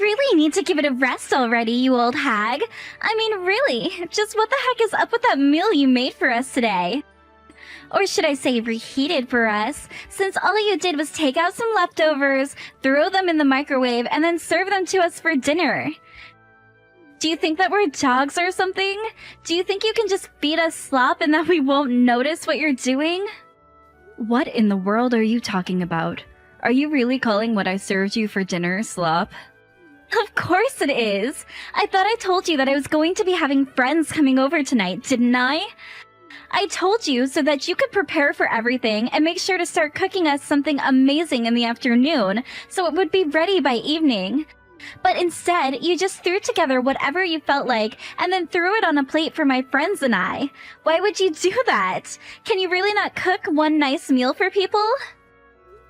really need to give it a rest already, you old hag. I mean, really, just what the heck is up with that meal you made for us today? Or should I say reheated for us, since all you did was take out some leftovers, throw them in the microwave, and then serve them to us for dinner. Do you think that we're dogs or something? Do you think you can just feed us slop and that we won't notice what you're doing? What in the world are you talking about? Are you really calling what I served you for dinner slop? Of course it is! I thought I told you that I was going to be having friends coming over tonight, didn't I? I told you so that you could prepare for everything and make sure to start cooking us something amazing in the afternoon so it would be ready by evening. But instead, you just threw together whatever you felt like and then threw it on a plate for my friends and I. Why would you do that? Can you really not cook one nice meal for people?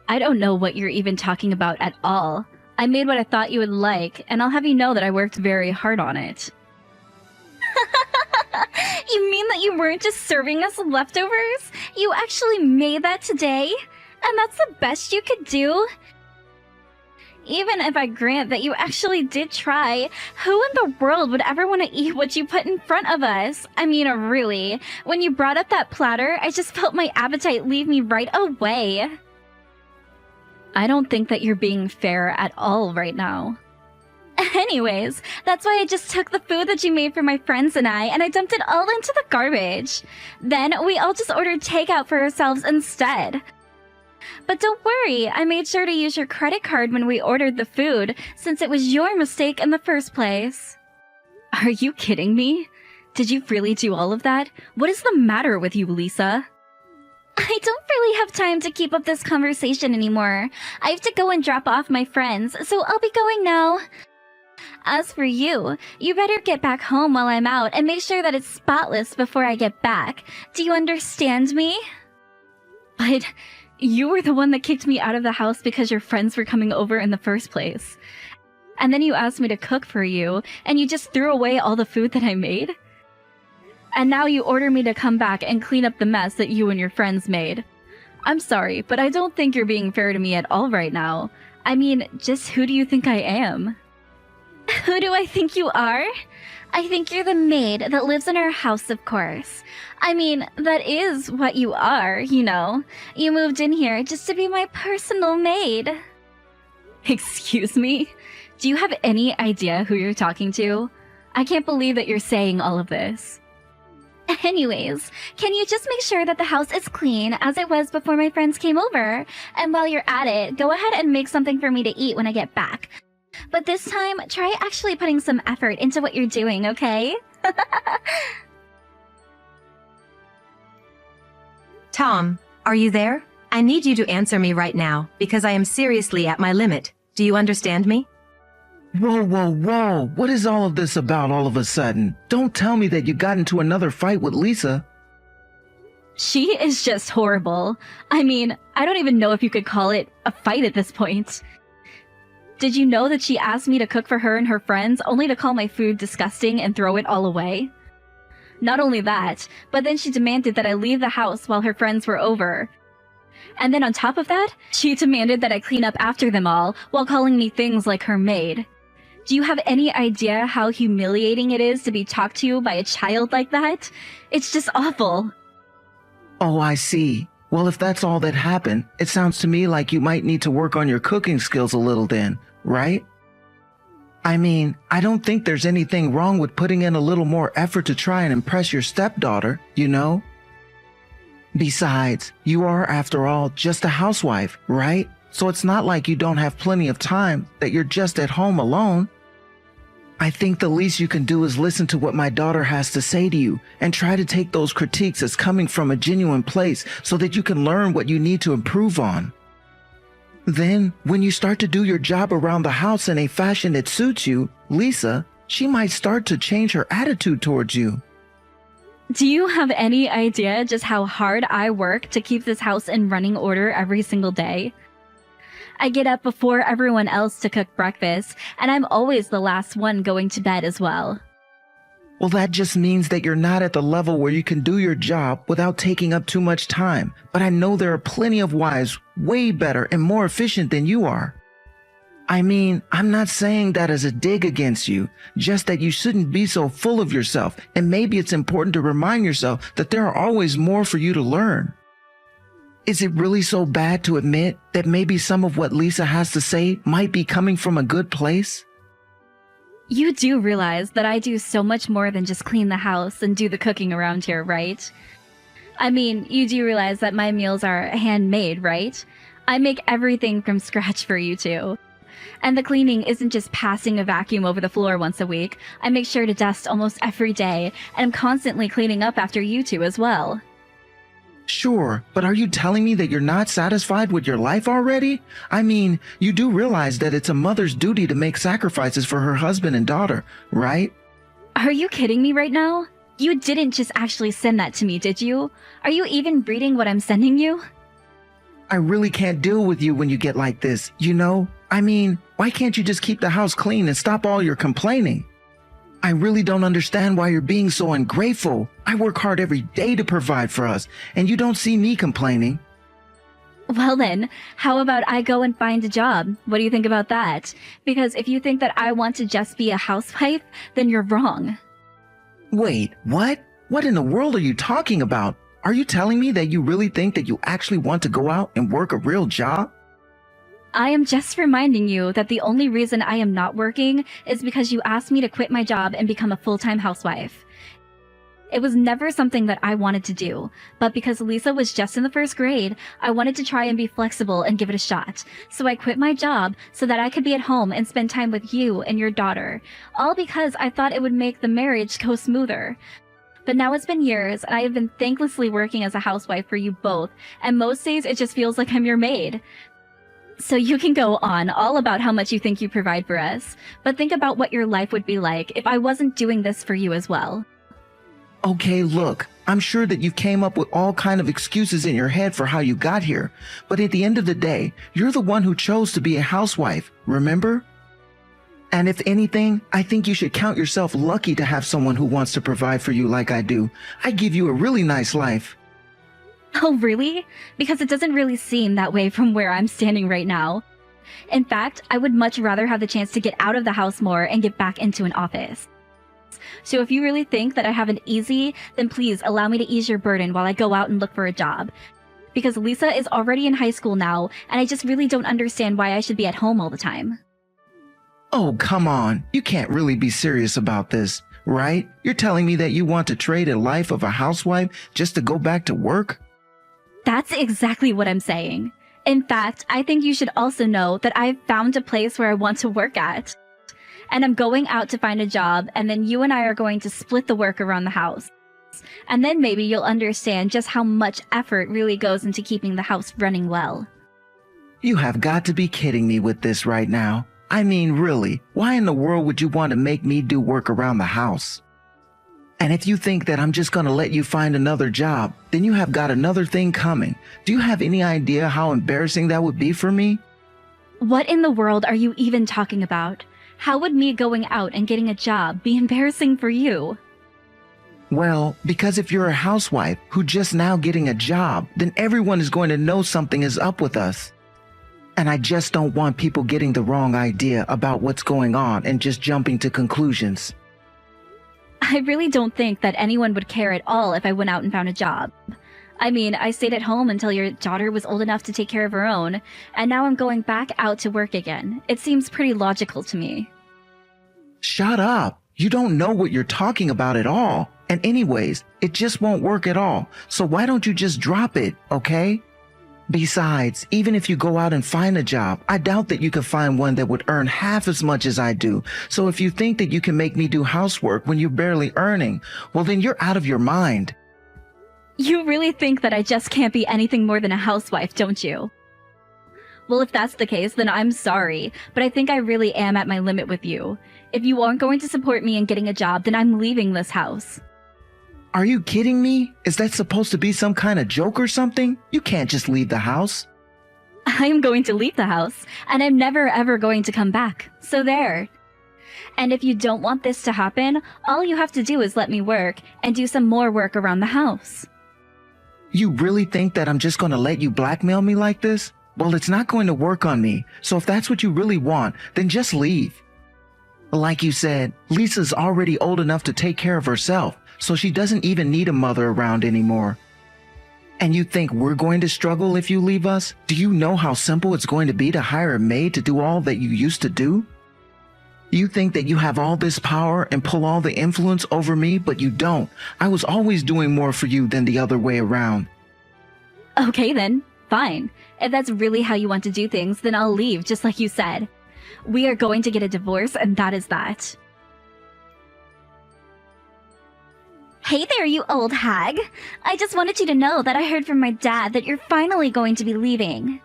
I don't know what you're even talking about at all. I made what I thought you would like, and I'll have you know that I worked very hard on it. You mean that you weren't just serving us leftovers? You actually made that today? And that's the best you could do? Even if I grant that you actually did try, who in the world would ever want to eat what you put in front of us? I mean, really, when you brought up that platter, I just felt my appetite leave me right away. I don't think that you're being fair at all right now. Anyways, that's why I just took the food that you made for my friends and I dumped it all into the garbage. Then we all just ordered takeout for ourselves instead. But don't worry, I made sure to use your credit card when we ordered the food, since it was your mistake in the first place. Are you kidding me? Did you really do all of that? What is the matter with you, Lisa? I don't really have time to keep up this conversation anymore. I have to go and drop off my friends, so I'll be going now. As for you, you better get back home while I'm out and make sure that it's spotless before I get back. Do you understand me? But you were the one that kicked me out of the house because your friends were coming over in the first place. And then you asked me to cook for you, and you just threw away all the food that I made? And now you order me to come back and clean up the mess that you and your friends made. I'm sorry, but I don't think you're being fair to me at all right now. I mean, just who do you think I am? Who do I think you are? I think you're the maid that lives in our house, of course. I mean, that is what you are, you know. You moved in here just to be my personal maid. Excuse me? Do you have any idea who you're talking to? I can't believe that you're saying all of this. Anyways, can you just make sure that the house is clean as it was before my friends came over? And while you're at it, go ahead and make something for me to eat when I get back. But this time, try actually putting some effort into what you're doing, okay? Tom, are you there? I need you to answer me right now, because I am seriously at my limit. Do you understand me? Whoa, whoa, whoa. What is all of this about all of a sudden? Don't tell me that you got into another fight with Lisa. She is just horrible. I mean, I don't even know if you could call it a fight at this point. Did you know that she asked me to cook for her and her friends only to call my food disgusting and throw it all away? Not only that, but then she demanded that I leave the house while her friends were over. And then on top of that, she demanded that I clean up after them all while calling me things like her maid. Do you have any idea how humiliating it is to be talked to by a child like that? It's just awful. Oh, I see. Well, if that's all that happened, it sounds to me like you might need to work on your cooking skills a little then, right? I mean, I don't think there's anything wrong with putting in a little more effort to try and impress your stepdaughter, you know? Besides, you are, after all, just a housewife, right? So it's not like you don't have plenty of time, that you're just at home alone. I think the least you can do is listen to what my daughter has to say to you and try to take those critiques as coming from a genuine place so that you can learn what you need to improve on. Then, when you start to do your job around the house in a fashion that suits you, Lisa, she might start to change her attitude towards you. Do you have any idea just how hard I work to keep this house in running order every single day? I get up before everyone else to cook breakfast, and I'm always the last one going to bed as well. Well, that just means that you're not at the level where you can do your job without taking up too much time. But I know there are plenty of wives way better and more efficient than you are. I mean, I'm not saying that as a dig against you, just that you shouldn't be so full of yourself, and maybe it's important to remind yourself that there are always more for you to learn. Is it really so bad to admit that maybe some of what Lisa has to say might be coming from a good place? You do realize that I do so much more than just clean the house and do the cooking around here, right? I mean, you do realize that my meals are handmade, right? I make everything from scratch for you two. And the cleaning isn't just passing a vacuum over the floor once a week. I make sure to dust almost every day, and I'm constantly cleaning up after you two as well. Sure, but are you telling me that you're not satisfied with your life already? I mean, you do realize that it's a mother's duty to make sacrifices for her husband and daughter, right? Are you kidding me right now? You didn't just actually send that to me, did you? Are you even reading what I'm sending you? I really can't deal with you when you get like this, you know? I mean, why can't you just keep the house clean and stop all your complaining? I really don't understand why you're being so ungrateful. I work hard every day to provide for us, and you don't see me complaining. Well then, how about I go and find a job? What do you think about that? Because if you think that I want to just be a housewife, then you're wrong. Wait, what? What in the world are you talking about? Are you telling me that you really think that you actually want to go out and work a real job? I am just reminding you that the only reason I am not working is because you asked me to quit my job and become a full-time housewife. It was never something that I wanted to do, but because Lisa was just in the first grade, I wanted to try and be flexible and give it a shot. So I quit my job so that I could be at home and spend time with you and your daughter, all because I thought it would make the marriage go smoother. But now it's been years, and I have been thanklessly working as a housewife for you both, and most days it just feels like I'm your maid. So you can go on all about how much you think you provide for us, but think about what your life would be like if I wasn't doing this for you as well. Okay, look, I'm sure that you came up with all kind of excuses in your head for how you got here, but at the end of the day, you're the one who chose to be a housewife, remember? And if anything, I think you should count yourself lucky to have someone who wants to provide for you like I do. I give you a really nice life. Oh, really? Because it doesn't really seem that way from where I'm standing right now. In fact, I would much rather have the chance to get out of the house more and get back into an office. So if you really think that I have it easy, then please allow me to ease your burden while I go out and look for a job. Because Lisa is already in high school now, and I just really don't understand why I should be at home all the time. Oh, come on. You can't really be serious about this, right? You're telling me that you want to trade a life of a housewife just to go back to work? That's exactly what I'm saying. In fact, I think you should also know that I've found a place where I want to work at. And I'm going out to find a job, and then you and I are going to split the work around the house. And then maybe you'll understand just how much effort really goes into keeping the house running well. You have got to be kidding me with this right now. I mean, really, why in the world would you want to make me do work around the house? And if you think that I'm just going to let you find another job, then you have got another thing coming. Do you have any idea how embarrassing that would be for me? What in the world are you even talking about? How would me going out and getting a job be embarrassing for you? Well, because if you're a housewife who just now getting a job, then everyone is going to know something is up with us. And I just don't want people getting the wrong idea about what's going on and just jumping to conclusions. I really don't think that anyone would care at all if I went out and found a job. I mean, I stayed at home until your daughter was old enough to take care of her own, and now I'm going back out to work again. It seems pretty logical to me. Shut up. You don't know what you're talking about at all. And anyways, it just won't work at all. So why don't you just drop it, okay? Besides, even if you go out and find a job, I doubt that you can find one that would earn half as much as I do. So if you think that you can make me do housework when you're barely earning, well then you're out of your mind. You really think that I just can't be anything more than a housewife, don't you? Well, if that's the case, then I'm sorry, but I think I really am at my limit with you. If you aren't going to support me in getting a job, then I'm leaving this house. Are you kidding me? Is that supposed to be some kind of joke or something? You can't just leave the house. I am going to leave the house, and I'm never ever going to come back. So there. And if you don't want this to happen, all you have to do is let me work and do some more work around the house. You really think that I'm just going to let you blackmail me like this? Well, it's not going to work on me, so if that's what you really want, then just leave. Like you said, Lisa's already old enough to take care of herself, so she doesn't even need a mother around anymore. And you think we're going to struggle if you leave us? Do you know how simple it's going to be to hire a maid to do all that you used to do? You think that you have all this power and pull all the influence over me, but you don't. I was always doing more for you than the other way around. Okay then, fine. If that's really how you want to do things, then I'll leave, just like you said. We are going to get a divorce, and that is that. Hey there, you old hag. I just wanted you to know that I heard from my dad that you're finally going to be leaving.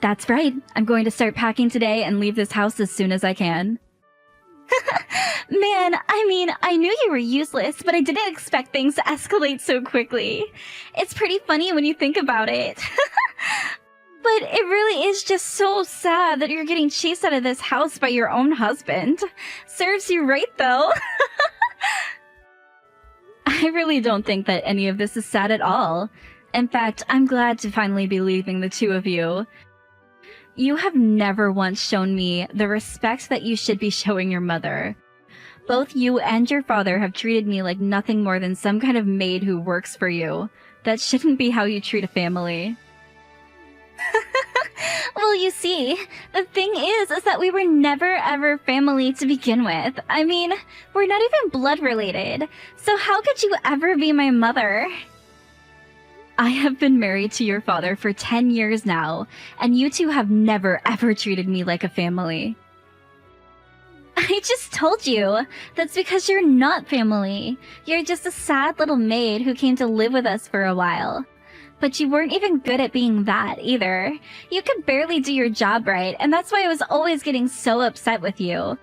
That's right. I'm going to start packing today and leave this house as soon as I can. Man, I knew you were useless, but I didn't expect things to escalate so quickly. It's pretty funny when you think about it. But it really is just so sad that you're getting chased out of this house by your own husband. Serves you right, though. I really don't think that any of this is sad at all. In fact, I'm glad to finally be leaving the two of you. You have never once shown me the respect that you should be showing your mother. Both you and your father have treated me like nothing more than some kind of maid who works for you. That shouldn't be how you treat a family. Well, you see, the thing is that we were never ever family to begin with. I mean, we're not even blood related. So how could you ever be my mother? I have been married to your father for 10 years now, and you two have never ever treated me like a family. I just told you. That's because you're not family. You're just a sad little maid who came to live with us for a while. But you weren't even good at being that, either. You could barely do your job right, and that's why I was always getting so upset with you.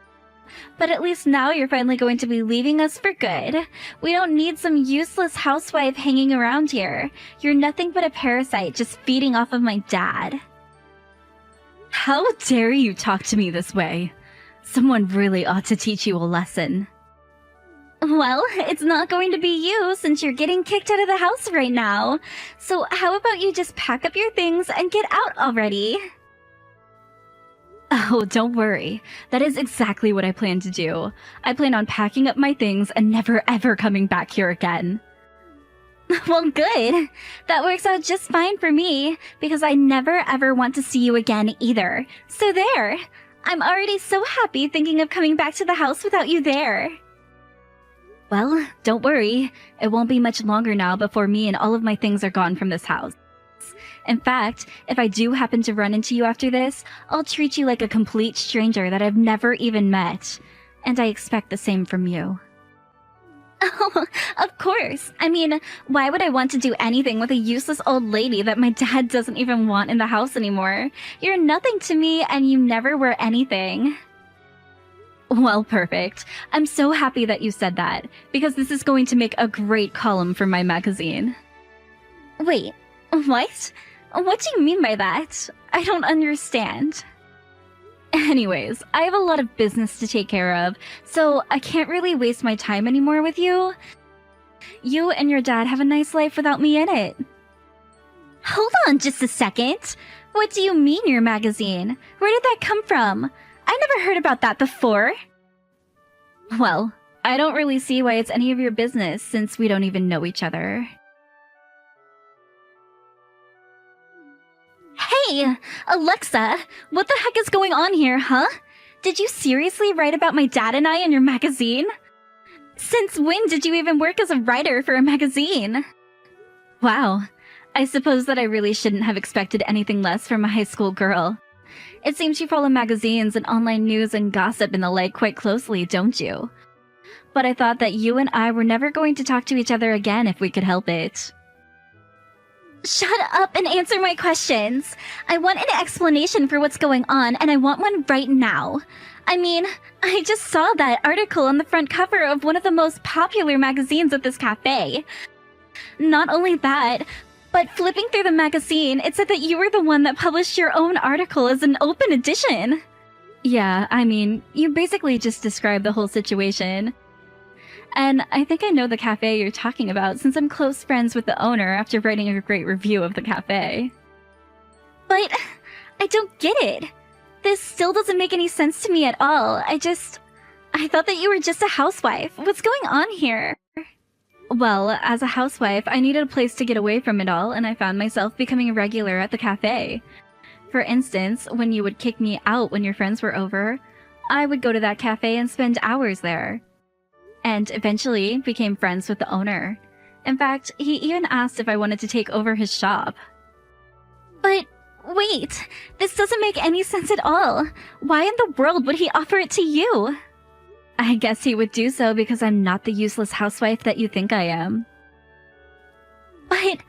But at least now you're finally going to be leaving us for good. We don't need some useless housewife hanging around here. You're nothing but a parasite just feeding off of my dad. How dare you talk to me this way? Someone really ought to teach you a lesson. Well, it's not going to be you since you're getting kicked out of the house right now. So how about you just pack up your things and get out already? Oh, don't worry. That is exactly what I plan to do. I plan on packing up my things and never ever coming back here again. Well, good. That works out just fine for me, because I never ever want to see you again either. So there. I'm already so happy thinking of coming back to the house without you there. Well, don't worry. It won't be much longer now before me and all of my things are gone from this house. In fact, if I do happen to run into you after this, I'll treat you like a complete stranger that I've never even met. And I expect the same from you. Oh, of course. I mean, why would I want to do anything with a useless old lady that my dad doesn't even want in the house anymore? You're nothing to me and you never were anything. Well, perfect. I'm so happy that you said that, because this is going to make a great column for my magazine. Wait, what? What do you mean by that? I don't understand. Anyways, I have a lot of business to take care of, so I can't really waste my time anymore with you. You and your dad have a nice life without me in it. Hold on just a second. What do you mean your magazine? Where did that come from? I never heard about that before. Well, I don't really see why it's any of your business since we don't even know each other. Hey, Alexa, what the heck is going on here, huh? Did you seriously write about my dad and I in your magazine? Since when did you even work as a writer for a magazine? Wow, I suppose that I really shouldn't have expected anything less from a high school girl. It seems you follow magazines and online news and gossip and the like quite closely, don't you? But I thought that you and I were never going to talk to each other again if we could help it. Shut up and answer my questions. I want an explanation for what's going on, and I want one right now. I mean, I just saw that article on the front cover of one of the most popular magazines at this cafe. Not only that, but flipping through the magazine, it said that you were the one that published your own article as an open edition. Yeah, I mean, you basically just described the whole situation. And I think I know the cafe you're talking about since I'm close friends with the owner after writing a great review of the cafe. But I don't get it. This still doesn't make any sense to me at all. I thought that you were just a housewife. What's going on here? Well, as a housewife, I needed a place to get away from it all, and I found myself becoming a regular at the cafe. For instance, when you would kick me out when your friends were over, I would go to that cafe and spend hours there. And eventually became friends with the owner. In fact, he even asked if I wanted to take over his shop. But wait, this doesn't make any sense at all. Why in the world would he offer it to you? I guess he would do so because I'm not the useless housewife that you think I am. But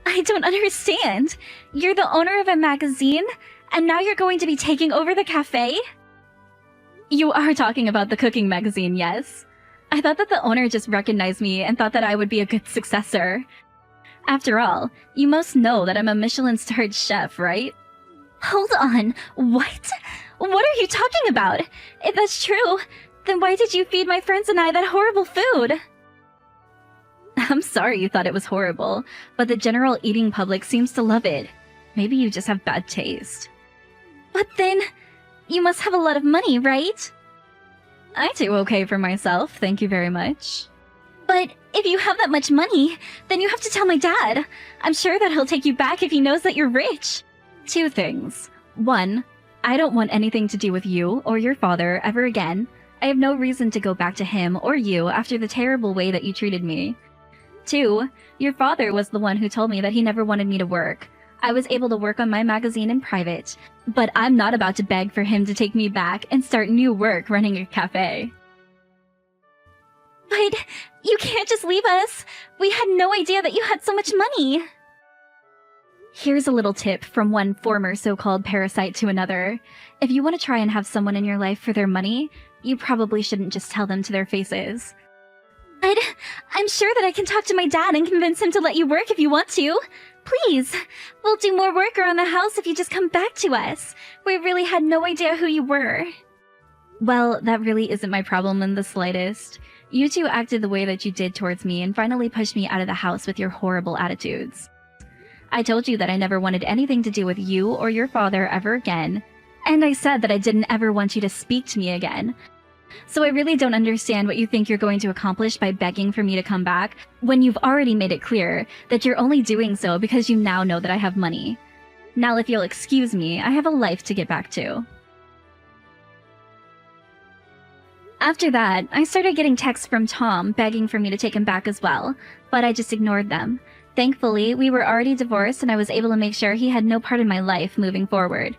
I don't understand. You're the owner of a magazine, and now you're going to be taking over the cafe? You are talking about the cooking magazine, yes. I thought that the owner just recognized me and thought that I would be a good successor. After all, you most know that I'm a Michelin-starred chef, right? Hold on, what? What are you talking about? If that's true, then why did you feed my friends and I that horrible food? I'm sorry you thought it was horrible, but the general eating public seems to love it. Maybe you just have bad taste. But then, you must have a lot of money, right? I do okay for myself, thank you very much. But if you have that much money, then you have to tell my dad. I'm sure that he'll take you back if he knows that you're rich. 2 things. 1, I don't want anything to do with you or your father ever again. I have no reason to go back to him or you after the terrible way that you treated me. 2, your father was the one who told me that he never wanted me to work. I was able to work on my magazine in private, but I'm not about to beg for him to take me back and start new work running a cafe. But you can't just leave us. We had no idea that you had so much money. Here's a little tip from one former so-called parasite to another. If you want to try and have someone in your life for their money, you probably shouldn't just tell them to their faces. But I'm sure that I can talk to my dad and convince him to let you work if you want to. Please, we'll do more work around the house if you just come back to us. We really had no idea who you were. Well, that really isn't my problem in the slightest. You two acted the way that you did towards me and finally pushed me out of the house with your horrible attitudes. I told you that I never wanted anything to do with you or your father ever again, and I said that I didn't ever want you to speak to me again. So I really don't understand what you think you're going to accomplish by begging for me to come back when you've already made it clear that you're only doing so because you now know that I have money. Now if you'll excuse me, I have a life to get back to. After that, I started getting texts from Tom begging for me to take him back as well, but I just ignored them. Thankfully, we were already divorced and I was able to make sure he had no part in my life moving forward.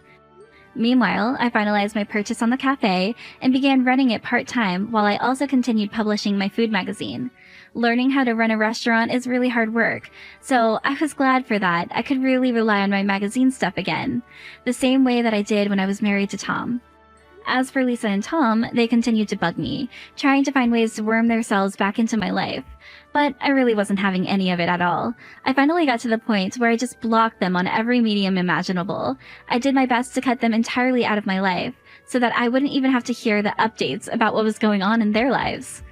Meanwhile, I finalized my purchase on the cafe and began running it part-time while I also continued publishing my food magazine. Learning how to run a restaurant is really hard work, so I was glad for that. I could really rely on my magazine stuff again, the same way that I did when I was married to Tom. As for Lisa and Tom, they continued to bug me, trying to find ways to worm themselves back into my life. But I really wasn't having any of it at all. I finally got to the point where I just blocked them on every medium imaginable. I did my best to cut them entirely out of my life, so that I wouldn't even have to hear the updates about what was going on in their lives.